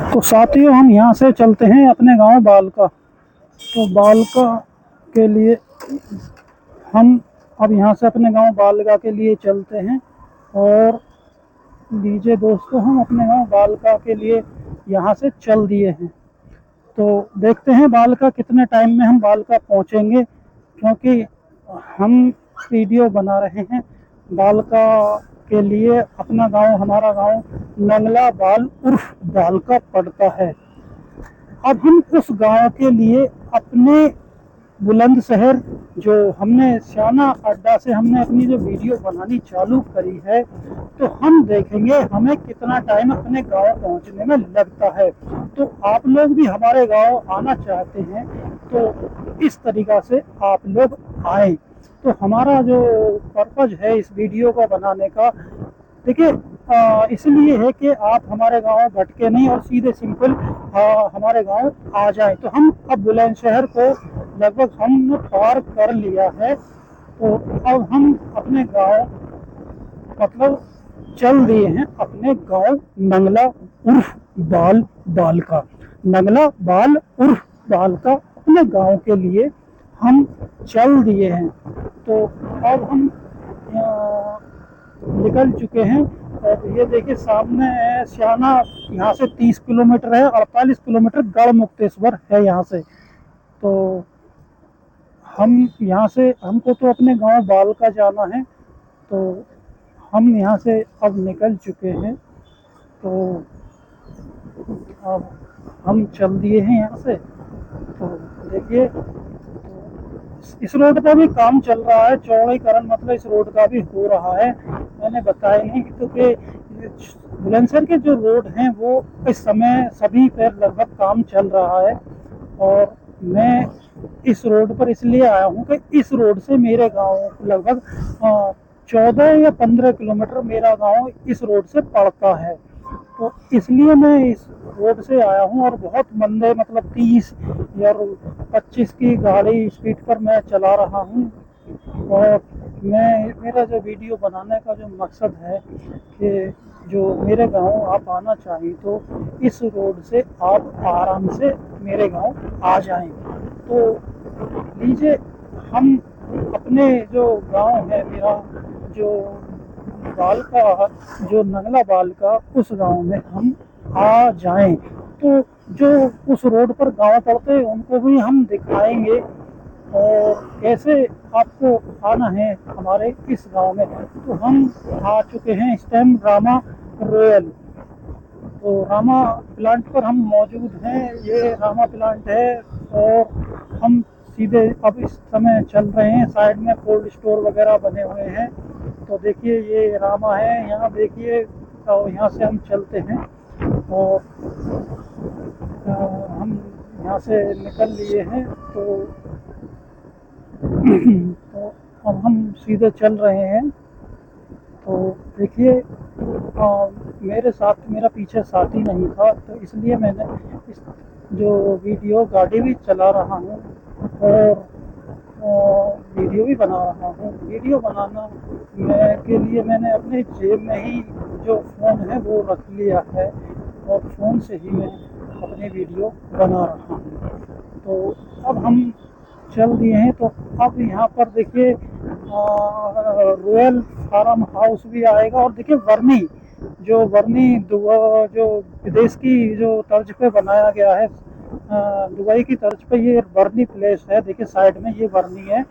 तो साथियों हम यहाँ से चलते हैं अपने गांव बालका। तो बालका के लिए हम अब यहाँ से अपने गांव बालका के लिए चलते हैं। और लीजिए दोस्तों, हम अपने गांव बालका के लिए यहाँ से चल दिए हैं। तो देखते हैं बालका कितने टाइम में हम बालका पहुँचेंगे, क्योंकि हम वीडियो बना रहे हैं बालका के लिए। अपना गांव, हमारा गांव नंगला बाल उर्फ बालका पड़ता है। अब हम उस गांव के लिए अपने बुलंदशहर, जो हमने स्याना अड्डा से हमने अपनी जो वीडियो बनानी चालू करी है, तो हम देखेंगे हमें कितना टाइम अपने गांव पहुंचने में लगता है। तो आप लोग भी हमारे गांव आना चाहते हैं तो इस तरीक़ा से आप लोग आए। तो हमारा जो पर्पज है इस वीडियो को बनाने का, देखिए, इसलिए है कि आप हमारे गांव भटके नहीं और सीधे सिंपल हमारे गांव आ जाए। तो हम अब बुलंदशहर को लगभग हमने पार कर लिया है। तो अब हम अपने गांव मतलब चल दिए हैं अपने गांव नंगला उर्फ बालका। नंगला बाल उर्फ बालका अपने गांव के लिए हम चल दिए हैं। तो अब हम निकल चुके हैं। और ये देखिए सामने है स्याना, यहाँ से 30 किलोमीटर है, 48 किलोमीटर गढ़ मुक्तेश्वर है यहाँ से। तो हम यहाँ से, हमको तो अपने गांव बालका जाना है, तो हम यहाँ से अब निकल चुके हैं। तो अब हम चल दिए हैं यहाँ से। तो देखिए, इस रोड पर भी काम चल रहा है, चौड़ीकरण मतलब इस रोड का भी हो रहा है। मैंने बताया नहीं क्योंकि बुलंदशहर के जो रोड हैं वो इस समय सभी पर लगभग काम चल रहा है। और मैं इस रोड पर इसलिए आया हूँ कि इस रोड से मेरे गांव लगभग 14 या 15 किलोमीटर मेरा गांव इस रोड से पड़ता है। तो इसलिए मैं इस रोड से आया हूँ। और बहुत मंदे मतलब 30 या 25 की गाड़ी स्पीड पर मैं चला रहा हूँ। और मेरा जो वीडियो बनाने का जो मकसद है कि जो मेरे गांव आप आना चाहिए तो इस रोड से आप आराम से मेरे गांव आ जाएं। तो लीजिए, हम अपने जो गांव है मेरा, जो बालका, जो नंगला बालका, उस गांव में हम आ जाएं। तो जो उस रोड पर गांव पड़ते हैं उनको भी हम दिखाएंगे और कैसे आपको आना है हमारे इस गांव में। तो हम आ चुके हैं इस टाइम रामा रॉयल। तो रामा प्लांट पर हम मौजूद हैं। ये रामा प्लांट है। और हम सीधे अब इस समय चल रहे हैं, साइड में कोल्ड स्टोर वगैरह बने हुए हैं। तो देखिए ये रामा है, यहाँ देखिए। तो यहाँ से हम चलते हैं और हम यहाँ से निकल लिए हैं। तो तो अब हम सीधे चल रहे हैं। तो देखिए, मेरे साथ, मेरा पीछे साथी नहीं था, तो इसलिए मैंने इस जो वीडियो गाड़ी भी चला रहा हूँ और वीडियो भी बना रहा हूँ। वीडियो बनाना के लिए मैंने अपने जेब में ही जो फ़ोन है वो रख लिया है और फ़ोन से ही मैं अपनी वीडियो बना रहा हूँ। तो अब हम चल दिए हैं। तो अब यहाँ पर देखिए रॉयल फार्म हाउस भी आएगा। और देखिए वर्नी, जो जो विदेश की जो तर्ज पे बनाया गया है, दुबई की तर्ज पे ये वर्नी प्लेस है। देखिए साइड में ये वर्नी है।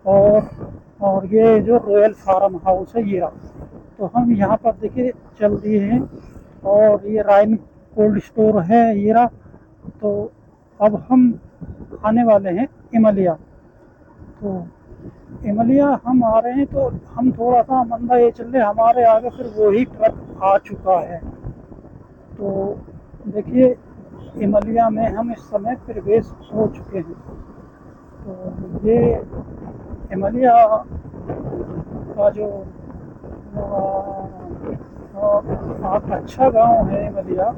और ये जो रॉयल फार्म हाउस है ये रहा। तो हम यहाँ पर देखिए चल दिए हैं। और ये राइन कोल्ड स्टोर है ये रहा। तो अब हम आने वाले हैं इमलिया। तो इमलिया हम आ रहे हैं। तो हम थोड़ा सा मंदा ये चल रहे, हमारे आगे फिर वही ट्रक आ चुका है। तो देखिए इमलिया में हम इस समय प्रवेश हो चुके हैं। तो ये इमलिया का जो अच्छा गांव है इमलिया,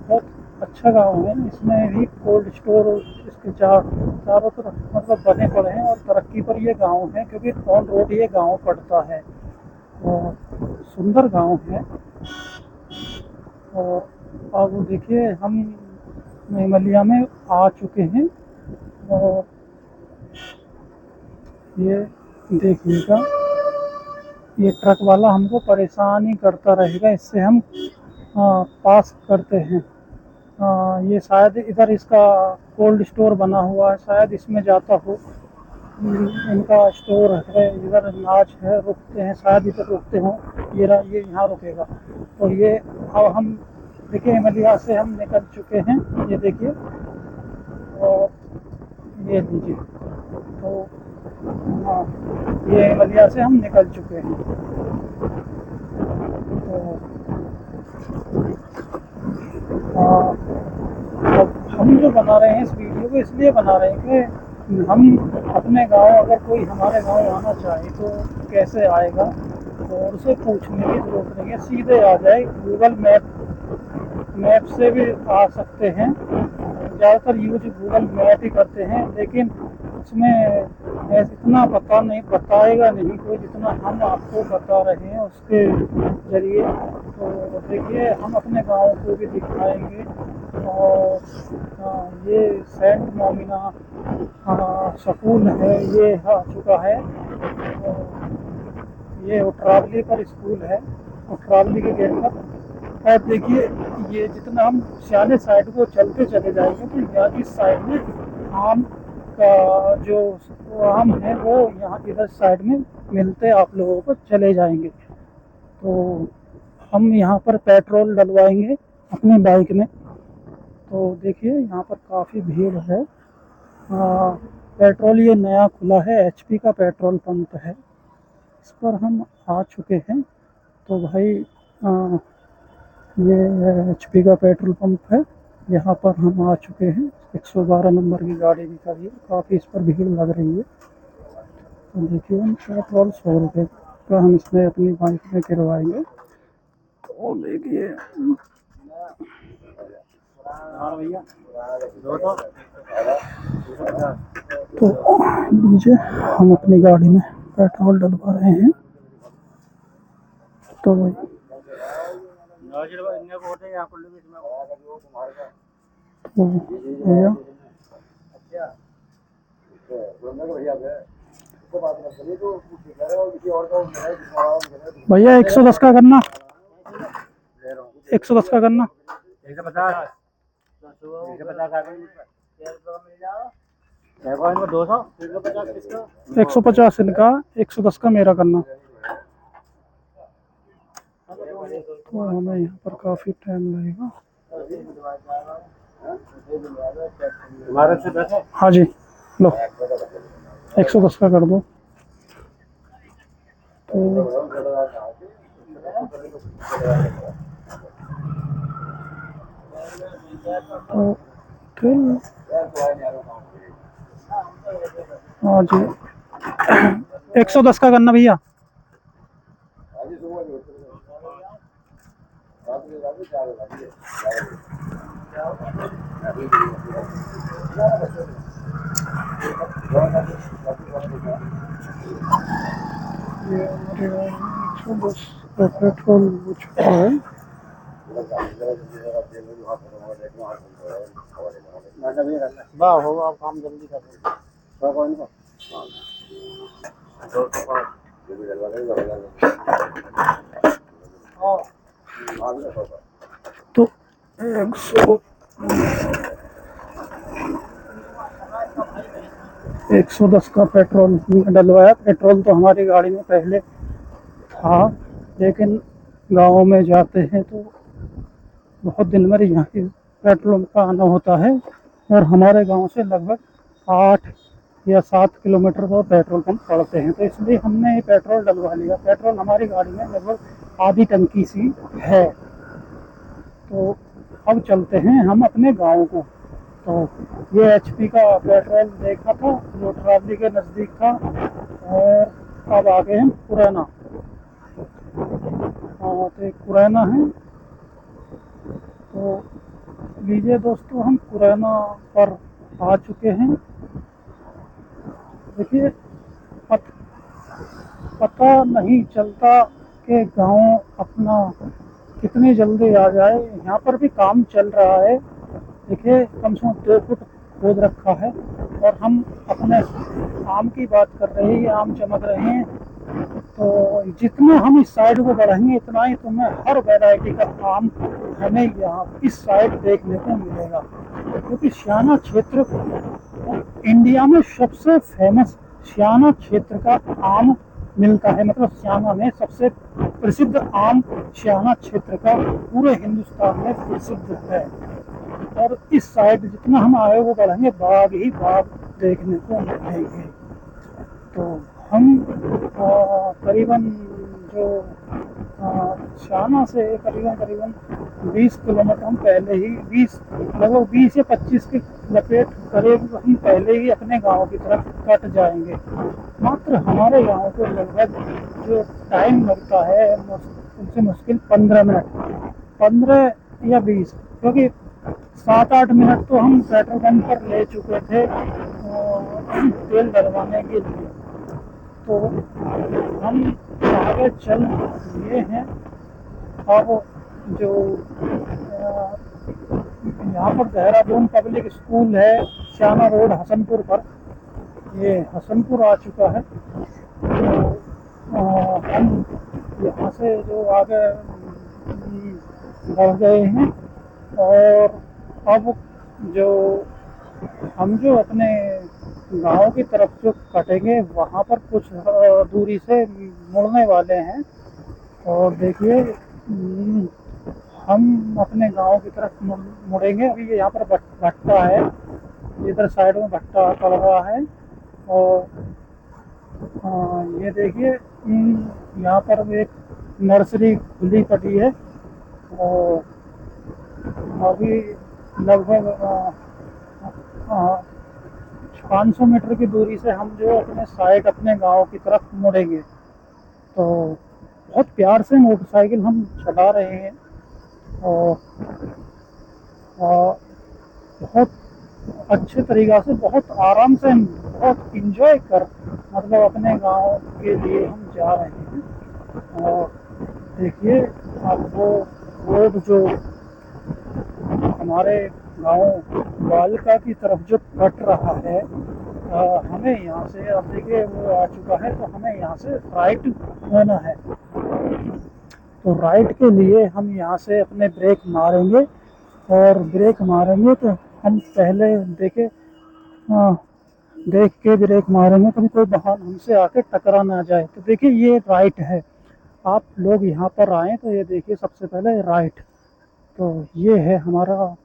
बहुत अच्छा गांव है। इसमें भी कोल्ड स्टोर इसके चारों तरफ मतलब बने पड़े हैं और तरक्की पर ये गांव है, क्योंकि ऑन रोड ये गांव पड़ता है और सुंदर गांव है। और अब देखिए हम मेमलिया में आ चुके हैं। और ये देखिएगा, ये ट्रक वाला हमको परेशान ही करता रहेगा, इससे हम पास करते हैं। ये शायद इधर इसका कोल्ड स्टोर बना हुआ है, शायद इसमें जाता हो। इनका स्टोर है इधर, अनाज है, रुकते हैं शायद, इधर रुकते हों। ये यहाँ रुकेगा। तो ये अब हम देखिए मलिया से हम निकल चुके हैं, ये देखिए। और ये लीजिए, तो हाँ, ये मलिया से हम निकल चुके हैं। तो अब हम जो बना रहे हैं इस वीडियो को इसलिए बना रहे हैं कि हम अपने गांव, अगर कोई हमारे गांव आना चाहे तो कैसे आएगा, और उसे पूछने की ज़रूरत नहीं है, सीधे आ जाए। गूगल मैप से भी आ सकते हैं। ज़्यादातर यूज गूगल मैप ही करते हैं, लेकिन उसमें इतना बताएगा नहीं कोई जितना हम आपको बता रहे हैं उसके ज़रिए। तो देखिए, हम अपने गांव को भी दिखाएंगे। और ये सेंट मोमिना स्कूल है, ये आ चुका है। ये उटरावली पर स्कूल है, उटरावली के गेट पर। और देखिए, ये जितना हम सियाने साइड को चलते चले जाएंगे तो यहाँ इस साइड में आम का जो आम है वो यहाँ इधर साइड में मिलते आप लोगों को चले जाएंगे। तो हम यहाँ पर पेट्रोल डलवाएंगे अपनी बाइक में। तो देखिए, यहाँ पर काफ़ी भीड़ है। पेट्रोल ये नया खुला है, एचपी का पेट्रोल पंप है, इस पर हम आ चुके हैं। तो भाई ये एचपी का पेट्रोल पंप है, यहाँ पर हम आ चुके हैं। 112 नंबर की गाड़ी भी खड़ी है, काफ़ी इस पर भीड़ लग रही है। तो देखिए, हम पेट्रोल 100 रुपये का हम इसमें अपनी बाइक में गिरवाएंगे। तो देखिए, तो लीजिए, हम अपनी गाड़ी में पेट्रोल डलवा रहे हैं। तो भाई भैया, भैया 110 का करना, 110 का करना, 150 इनका, 110 का मेरा करना। तो हमें यहाँ पर काफ़ी टाइम लगेगा। हाँ जी, लो 110 का कर दो। तो ठीक, हाँ जी 110 का करना भैया। ये हमारे गाँव में 110 का पेट्रोल हो चुका है। हो काम जल्दी कर तो 110 का पेट्रोल डलवाया। पेट्रोल तो हमारी गाड़ी में पहले था, लेकिन गाँव में जाते हैं तो बहुत दिन भर यहाँ की पेट्रोल का आना होता है। और हमारे गांव से लगभग 8 या 7 किलोमीटर पर पेट्रोल पंप पड़ते हैं, तो इसलिए हमने ये पेट्रोल डलवा लिया। पेट्रोल हमारी गाड़ी में लगभग आधी टंकी सी है। तो अब चलते हैं हम अपने गांव को। तो ये एचपी का पेट्रोल देखा था जो ट्रावली के नज़दीक था, और अब आ गए हम कुरैना। तो एक कुरैना है। तो लीजिए दोस्तों, हम कुरैना पर आ चुके हैं। देखिए, पता नहीं चलता कि गांव अपना कितनी जल्दी आ जाए। यहाँ पर भी काम चल रहा है, देखिए कम से कम 2 फुट खोद रखा है। और हम अपने आम की बात कर रहे हैं, ये आम चमक रहे हैं। तो जितना हम इस साइड को बढ़ेंगे इतना ही तुम्हें हर वैरायटी का आम हमें यहाँ इस साइड देखने को मिलेगा, क्योंकि श्याना क्षेत्र इंडिया में सबसे फेमस श्याना क्षेत्र का आम मिलता है। मतलब श्याना में सबसे प्रसिद्ध आम श्याना क्षेत्र का पूरे हिंदुस्तान में प्रसिद्ध है। और इस साइड जितना हम आगे वो बढ़ेंगे बाग ही बाग देखने को मिलेंगे। तो हम करीबन जो शाना से करीबन 20 किलोमीटर हम पहले ही लगभग 20 या 25 के लपेट करीब हम पहले ही अपने गांव की तरफ कट जाएंगे। मात्र हमारे गांव को लगभग जो टाइम लगता है उनसे मुश्किल 15 मिनट, 15 या 20, क्योंकि 7-8 मिनट तो हम पेट्रोल पंप पर ले चुके थे तेल डलवाने के लिए। तो हम आगे चल ये हैं। अब जो यहाँ पर देहरादून पब्लिक स्कूल है श्याना रोड हसनपुर पर, ये हसनपुर आ चुका है। तो हम यहाँ से जो आगे बढ़ गए हैं। और अब हम जो अपने गांव की तरफ जो कटेंगे वहाँ पर कुछ दूरी से मुड़ने वाले हैं। और देखिए हम अपने गांव की तरफ मुड़ेंगे। अभी यहाँ पर भट्टा है, इधर साइड में भट्टा पड़ रहा है। और ये देखिए यहाँ पर एक नर्सरी खुली पड़ी है। और अभी लगभग 500 मीटर की दूरी से हम जो अपने गांव की तरफ मुड़ेंगे। तो बहुत प्यार से मोटरसाइकिल हम चला रहे हैं। और बहुत अच्छे तरीक़ा से बहुत आराम से बहुत इंजॉय कर मतलब अपने गांव के लिए हम जा रहे हैं। और देखिए अब वो रोड जो हमारे गांव बालका की तरफ जो कट रहा है, हमें यहाँ से अब देखिए वो आ चुका है। तो हमें यहाँ से राइट होना है। तो राइट के लिए हम यहाँ से अपने ब्रेक मारेंगे। और ब्रेक मारेंगे तो हम पहले देख के ब्रेक मारेंगे, कभी कोई वाहन हमसे आके टकरा ना जाए। तो देखिए ये राइट है, आप लोग यहाँ पर आए तो ये देखिए सबसे पहले राइट। तो ये है हमारा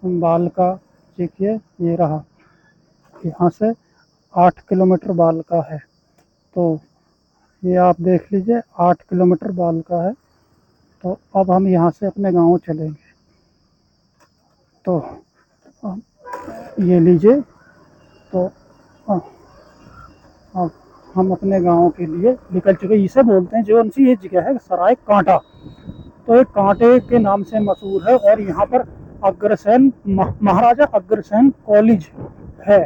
बालका, देखिए ये रहा, यहाँ से 8 किलोमीटर बालका है। तो ये आप देख लीजिए 8 किलोमीटर बालका है। तो अब हम यहाँ से अपने गांव चलेंगे। तो ये लीजिए। तो अब हम अपने गांव के लिए निकल चुके। इसे बोलते हैं जो उनसी ये जगह है सराय कांटा। तो एक कांटे के नाम से मशहूर है। और यहाँ पर अग्रसेन महाराजा अग्रसेन कॉलेज है।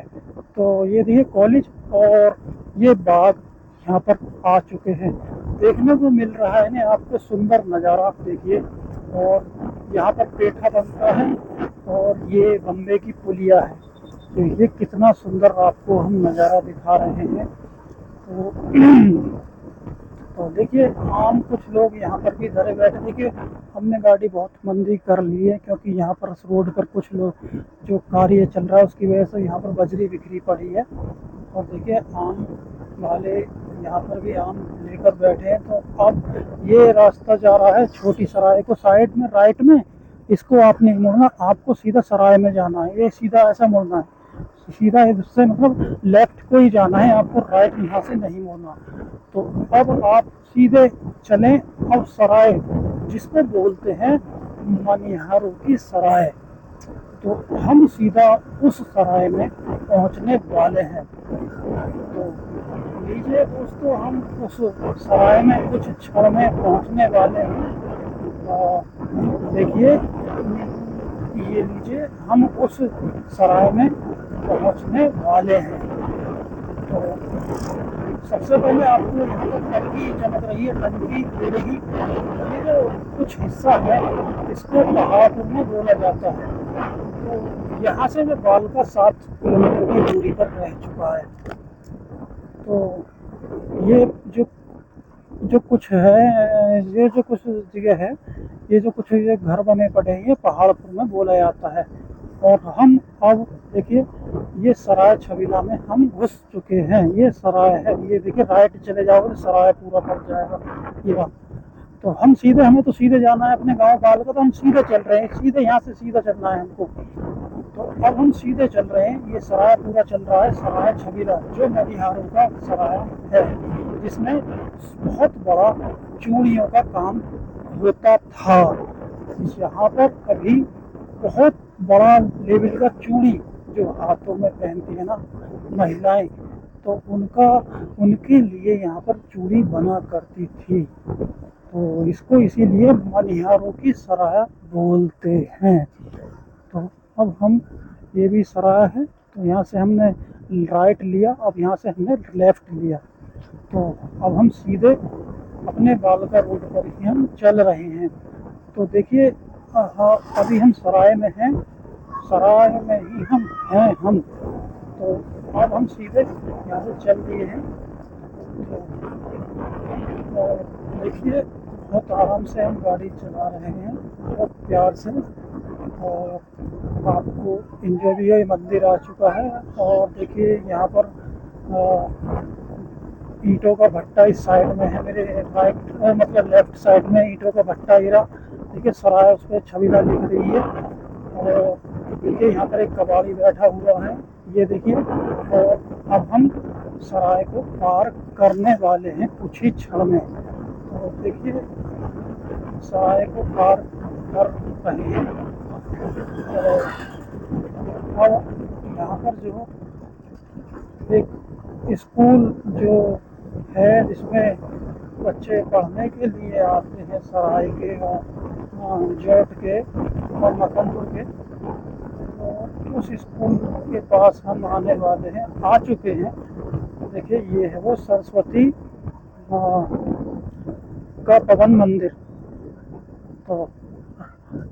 तो ये देखिए कॉलेज और ये बाग यहाँ पर आ चुके हैं। देखने को मिल रहा है ना आपको सुंदर नज़ारा, देखिए। और यहाँ पर पेठा बनता है और ये बम्बे की पुलिया है। तो ये कितना सुंदर आपको हम नज़ारा दिखा रहे हैं। तो देखिए आम कुछ लोग यहाँ पर भी धरे बैठे। देखिए हमने गाड़ी बहुत मंदी कर ली है, क्योंकि यहाँ पर रोड पर कुछ लोग जो कार्य चल रहा है उसकी वजह से यहाँ पर बजरी बिखरी पड़ी है। और देखिए आम वाले यहाँ पर भी आम लेकर बैठे हैं। तो अब ये रास्ता जा रहा है छोटी सराय को, साइड में राइट में इसको आप नहीं मुड़ना, आपको सीधा सराय में जाना है। ये सीधा ऐसा मुड़ना है, सीधा इससे मतलब लेफ्ट को ही जाना है, आपको राइट यहाँ से नहीं मुड़ना। तो अब आप सीधे चलें अब सराय जिसको बोलते हैं मनिहारों की सराय। तो हम सीधा उस सराय में पहुंचने वाले हैं। तो लीजिए दोस्तों हम उस सराय में कुछ क्षण में पहुंचने वाले हैं। देखिए ये लीजिए हम उस सराय में पहुंचने वाले हैं। तो सबसे पहले आपको यहाँ पर टंकी चमक रही है, टंकी रही। ये जो कुछ हिस्सा है इसको पहाड़पुर में बोला जाता है। तो यहाँ से मैं बालका 7 किलोमीटर की दूरी पर रह चुका है। तो ये जो जो कुछ है, ये जो कुछ जगह है, ये जो कुछ ये घर बने पड़े हैं, ये पहाड़पुर में बोला जाता है। और हम अब देखिए, ये सराय छबीला में हम घुस चुके हैं। ये सराय है, ये देखिए राइट चले जाओगे तो सराय पूरा पड़ जाएगा ये रहा। तो हम सीधे, हमें तो सीधे जाना है अपने गांव बाल का, तो हम सीधे चल रहे हैं, सीधे यहाँ से सीधा चलना है हमको। तो अब हम सीधे चल रहे हैं, ये सराय पूरा चल रहा है, सराय छबीला जो मनिहारों का सराय है, जिसमें बहुत बड़ा चूड़ियों का काम होता था। यहाँ पर कभी बहुत बड़ा लेवल का चूड़ी जो हाथों में पहनती है ना महिलाएं, तो उनके लिए यहाँ पर चूड़ी बना करती थी। तो इसको इसीलिए मनिहारों की सराय बोलते हैं। तो अब हम, ये भी सराय है, तो यहाँ से हमने राइट लिया, अब यहाँ से हमने लेफ्ट लिया। तो अब हम सीधे अपने बालका रोड पर ही हम चल रहे हैं। तो देखिए, हाँ, अभी हम सराय में हैं, सराय में ही हम हैं हम। तो अब हम सीधे यहाँ से चल दिए हैं। तो देखिए, बहुत आराम से हम गाड़ी चला रहे हैं, बहुत प्यार से। और आपको इंजॉय भी है, मंदिर आ चुका है। और देखिए यहाँ पर ईंटों का भट्टा इस साइड में है, मेरे राइट मतलब लेफ्ट साइड में ईंटों का भट्टा गिरा। देखिए सराय उस पर छबीला लिख रही है। और देखिए यहाँ पर एक कबाड़ी बैठा हुआ है, ये देखिए। और अब हम सराय को पार करने वाले हैं कुछ ही क्षण में। तो देखिए सराय को पार कर रहे हैं। और यहाँ पर जो एक स्कूल जो है, जिसमें बच्चे पढ़ने के लिए आते हैं, सराय के और जोट के और मकनपुर के, तो उस स्कूल के पास हम आने वाले हैं, आ चुके हैं। देखिए ये है वो सरस्वती का पवन मंदिर। तो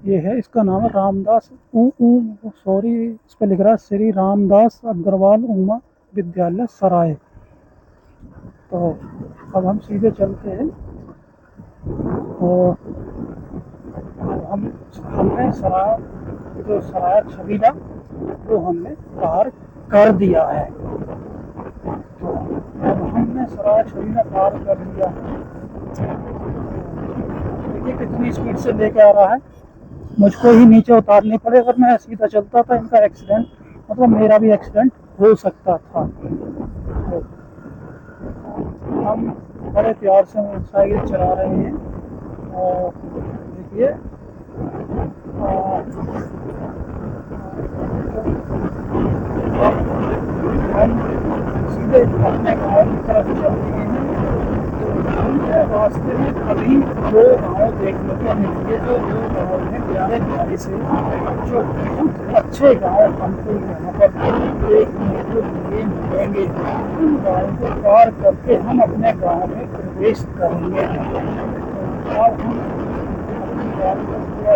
ये है, इसका नाम है रामदास सॉरी, इस पर लिख रहा है श्री रामदास अग्रवाल उमा विद्यालय सराय। तो अब हम सीधे चलते हैं। और हमने सराय, जो सराय छबीला, वो हमने पार कर दिया है। तो अब हमने सराय छबीला पार कर दिया है। देखिए कितनी स्पीड से लेके आ रहा है, मुझको ही नीचे उतारनी पड़े। अगर मैं सीधा चलता था, इनका एक्सीडेंट, मतलब मेरा भी एक्सीडेंट हो सकता था। तो हम बड़े प्यार से मोटरसाइकिल चला रहे हैं। और देखिए हम सीधे अपने गाँव की तरफ चल दिए हैं। तो रास्ते में अभी 2 गाँव देखने को मिलेंगे, जो 2 गाँव हैं प्यारे प्यारे से, जो बहुत अच्छे गाँव हमको यहाँ पर देखने को मिलेंगे। उन गाँव को पार करके हम अपने गाँव में प्रवेश करेंगे। तो अब हम अपनी गाड़ी को पूरा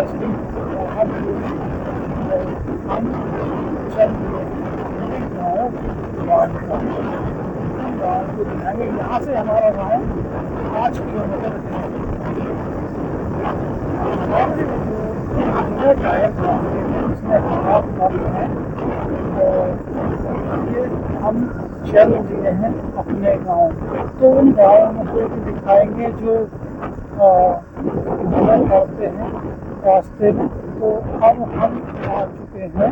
हम चल दिए गाँव बालका। गाँव को दिखाएंगे, यहाँ से हमारा गाँव 5 किलोमीटर है। हमारे टायर गाँव है, इसमें हालात काफ़ी हैं। और ये हम चल दिए हैं अपने गाँव। तो उन गाँव में को भी दिखाएंगे जो नजर पड़ते हैं रास्ते में। तो अब हम आ चुके हैं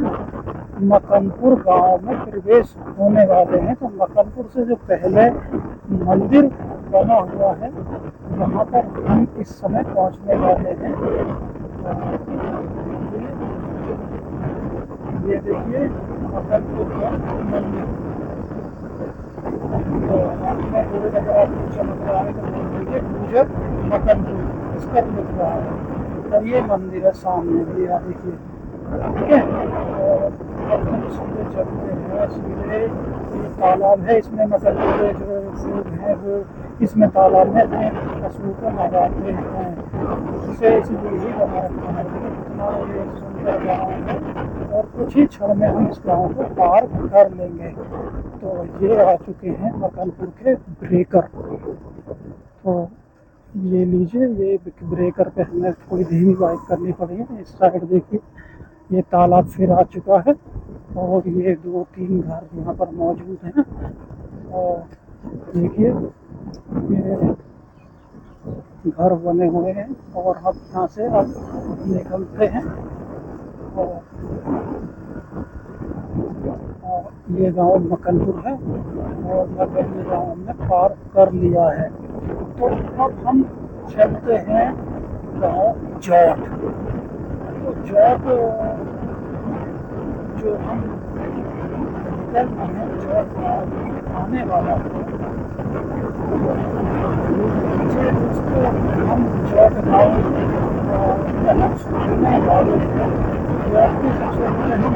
मकनपुर गांव में, प्रवेश होने वाले हैं। तो मकनपुर से जो पहले मंदिर बना हुआ है, वहाँ पर हम इस समय पहुँचने वाले हैं। ये देखिए मकनपुर का मंदिर। तो आपने बोर्ड अगर आपको चमक रहा है तो बोल दीजिए पूजक मकनपुर, इस पर लिख रहा है। तो ये मंदिर है सामने, ये आप देखिए, ठीक है। और अब हम सीधे चलते हैं, सीधे ये तालाब है, इसमें मकनपुर के जो लोग हैं वो इसमें तालाब में अपने पशुओं को नहलाते हैं। इसे इसलिए ही बना रखा है। कितना ये सुंदर गाँव है। और कुछ ही क्षण में हम इस गांव को पार कर लेंगे। तो ये आ चुके हैं मकानपुर के ब्रेकर। तो ये लीजिए, ये ब्रेकर पे हमें थोड़ी धीमी बाइक करनी पड़ी है। इस साइड देखिए, ये तालाब फिर आ चुका है और ये 2-3 घर यहाँ पर मौजूद हैं। और देखिए, ये घर बने हुए हैं और हम यहाँ से अब निकलते हैं। और ये गांव मकनपुर है और लगभग ये गांव हमने पार कर लिया है। तो अब हम चलते हैं गांव जौट। तो जौट जो हम निकल रहे हैं, जौट गाँव आने वाला है। दोस्तों, हम जौट गाँव पहुँचने वाले हैं। जौट के सबसे पहले हम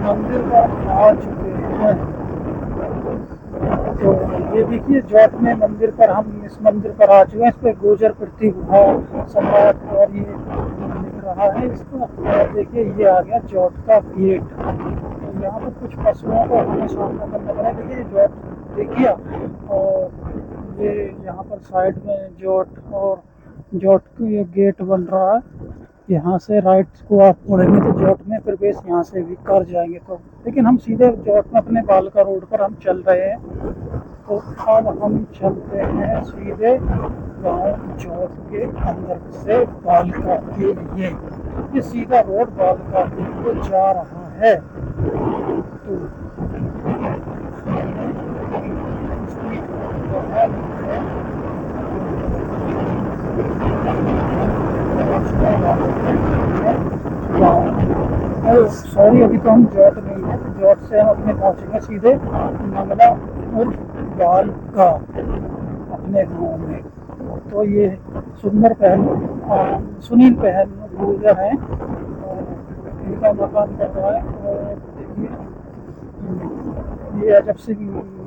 मंदिर पर आ चुके हैं। तो ये देखिए, जौट में मंदिर पर हम इस मंदिर पर आ चुके हैं। इस पर गुर्जर प्रतिभा सम्राट और ये लिख रहा है इसका। और देखिए, ये आ गया जौट का गेट। तो यहाँ पर कुछ पशुओं को हमें सामना करना पड़ा। देखिए जौट देखिए, और ये यहाँ पर साइड में जौट और जौट का ये गेट बन रहा है। यहाँ से राइट को आप मुड़ेंगे तो जौट में प्रवेश यहाँ से भी कर जाएंगे। तो लेकिन हम सीधे जौट में अपने बालका रोड पर हम चल रहे हैं। तो अब हम चलते हैं सीधे गांव जौट के अंदर से बालका के लिए। ये सीधा रोड बालका के लिए जा रहा है। तो सॉरी, अभी तो हम जौट नहीं है। जौट से हम अपने पहुंचेंगे सीधे मंगला उर्फ बालका अपने गाँव में। तो ये सुंदर पहल सुनील पहल गुर्जर हैं और इनका मकान बन रहा है। और देखिए, ये अजब सिंह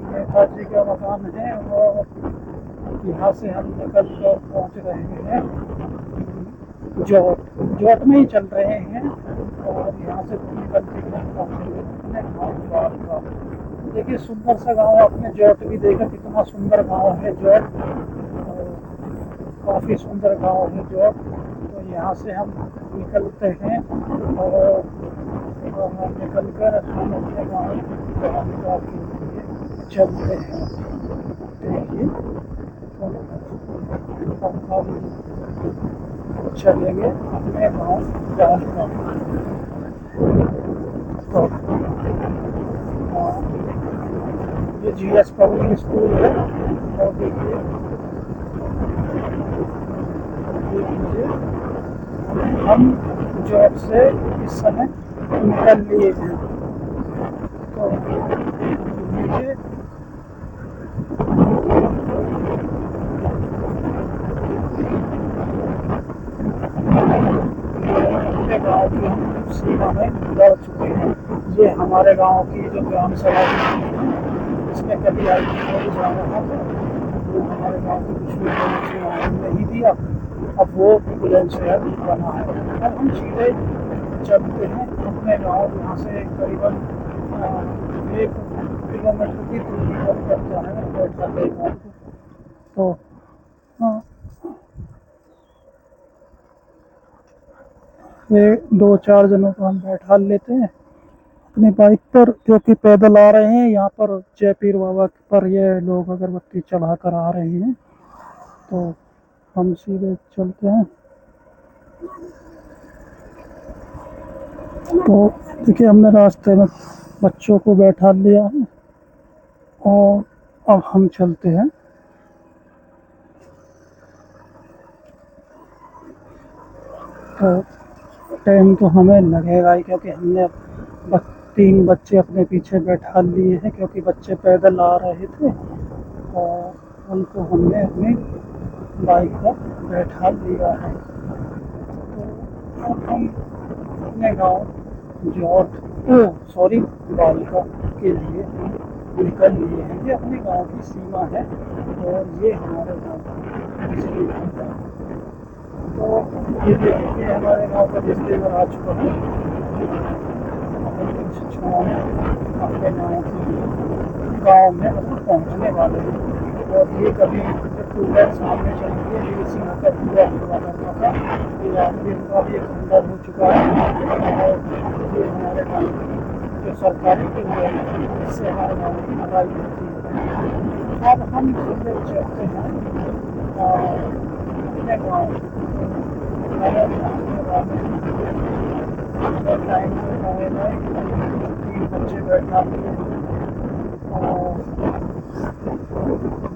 नेताजी का मकान है और यहाँ से हम निकल कर पहुँच रहे हैं जौट। जौट में ही चल रहे हैं और यहाँ से निकल के पहुँचेंगे अपने गाँव बालका। देखिए, सुंदर सा गांव। आपने जौट भी देखा, कितना सुंदर गांव है जौट। काफ़ी सुंदर गांव है जौट। तो यहाँ से हम निकलते हैं और निकल कर हम अपने गाँव बालका के लिए चलते हैं। देखिए, तो हम चलेंगे अपने गाँव बालका। तो ये GS पब्लिक स्कूल है। और देखिए, हम जॉब से इस समय निकल लिए हैं। तो देखिए, अपने गाँव की हम सीमा में बढ़ चुके हैं। ये हमारे गांव की जो ग्राम सभा है, इसमें कभी आई जा रहा था। वो हमारे गांव के कुछ लोगों से नहीं दिया। अब वो बुलंदशहर बना है। अब हम सीधे चलते हैं अपने गांव। यहाँ से करीबन 1 किलोमीटर की दूरी पर पड़ता है बैठा गाँव। तो ये 2-4 जनों को हम बैठा लेते हैं अपनी बाइक पर, जो कि पैदल आ रहे हैं। यहाँ पर जय पीर बाबा पर ये लोग अगरबत्ती चढ़ा कर आ रहे हैं। तो हम सीधे चलते हैं। तो देखिए, हमने रास्ते में बच्चों को बैठा लिया है और अब हम चलते हैं। तो टाइम तो हमें लगेगा ही, क्योंकि हमने 3 बच्चे अपने पीछे बैठा लिए हैं, क्योंकि बच्चे पैदल आ रहे थे और उनको हमने अपनी बाइक पर बैठा लिया है। तो अब हम अपने गांव जौट बालका के लिए निकल लिए हैं। ये अपने गांव की सीमा है और ये हमारे गांव का बिजली घर है। तो ये देखिए, हमारे गांव का बिजली घर आ चुका है। अपने गाँव में मतलब पहुँचने वाले हैं। और ये कभी जब ट्यूबवेल सामने चलेंगे ये इसी नगर पूरा हुआ करता था, ये आखिर इनका भी एक खंडन हो चुका है। और ये हमारे गाँव की जो सरकारी ट्यूबवेल है इससे हमारे गाँव की लड़ाई होती है। अब हम सीधे चलते हैं अपने गाँव टाइम तीन बच्चे बैठा दिए और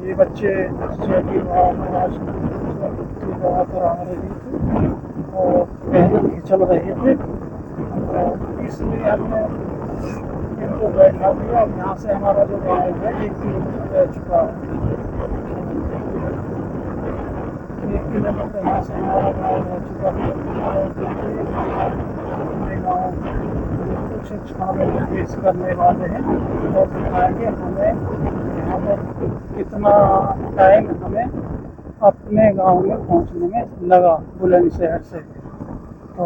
ये बच्चे की आज दवा करा रहे थे और पैदल ही चल रहे थे, और इसलिए हमने इनको बैठा दिया। और यहाँ से हमारा जो गाँव है 1 किलोमीटर रह चुका है, 1 किलोमीटर यहाँ से हमारा गाँव रह चुका है। और अपने गाँव कुछ क्षणों में पेश करने वाले हैं और दिखाएंगे हमें यहाँ पर कितना टाइम हमें अपने गांव में पहुंचने में लगा बुलंदशहर से। तो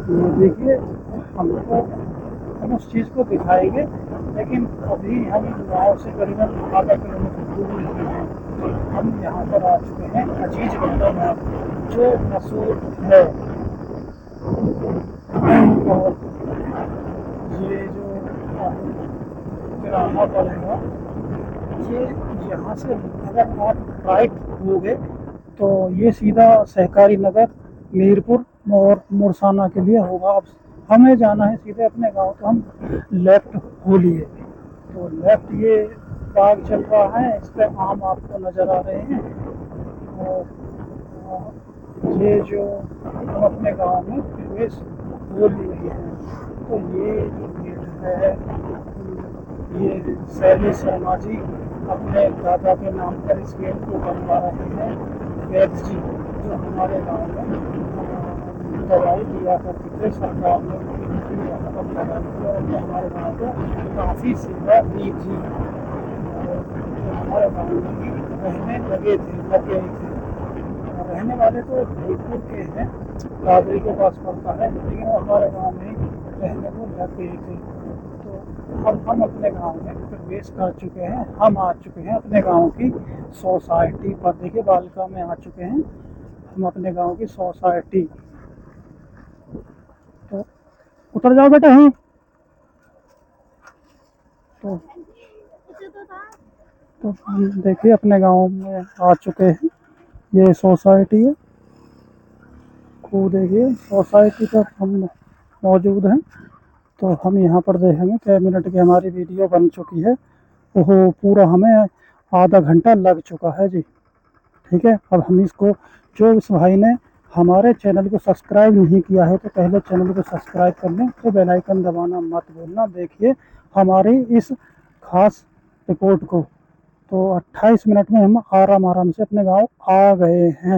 ये देखिए हम उस चीज़ को दिखाएंगे, लेकिन अभी हम गाँव से करीबन आधा किलोमीटर दूर नहीं हैं। हम यहाँ पर आ चुके हैं अजीजगढ़ में, जो मशहूर है। और ये जो किराना पड़ेगा, ये यहाँ से अगर आप राइट हो गए तो ये सीधा सहकारी नगर मीरपुर और मुरसाना के लिए होगा। अब हमें जाना है सीधे अपने गांव, तो हम लेफ्ट हो लिए। तो लेफ्ट ये बाग चल रहा है, इस पर आम आपको नज़र आ रहे हैं। और ये जो हम अपने गांव में प्रवेश हो लिए हैं, तो ये जो गेट है ये शैली शर्मा जी अपने दादा के नाम पर इस गेट को बनवा रहे हैं। वैद जी जो हमारे गांव में दवाई दिया करते थे, सरकार ने दवाई दी और हमारे गाँव को काफ़ी सेवा दी थी। हमारे गाँव में रहने लगे थे और रहने वाले तो भोजपुर के हैं, काबरी के पास पड़ता है, लेकिन वो हमारे गाँव में रहने को लग गए थे। तो अब हम अपने गांव में प्रवेश कर चुके हैं। हम आ चुके हैं अपने गांव की सोसाइटी पर। देखिए बालिका में आ चुके हैं हम अपने गांव की सोसाइटी। तो उतर जाओ बेटा। हाँ तो देखिए अपने गांव में आ चुके हैं, ये सोसाइटी है। को देखिए सोसाइटी पर हम मौजूद हैं। तो हम यहाँ पर देखेंगे क्या मिनट की हमारी वीडियो बन चुकी है। वो पूरा हमें आधा घंटा लग चुका है जी। ठीक है, अब हम इसको, जो इस भाई ने हमारे चैनल को सब्सक्राइब नहीं किया है तो पहले चैनल को सब्सक्राइब कर लें, तो बेल आइकन दबाना मत भूलना। देखिए हमारी इस खास रिपोर्ट को। तो 28 मिनट में हम आराम से अपने गांव आ गए हैं।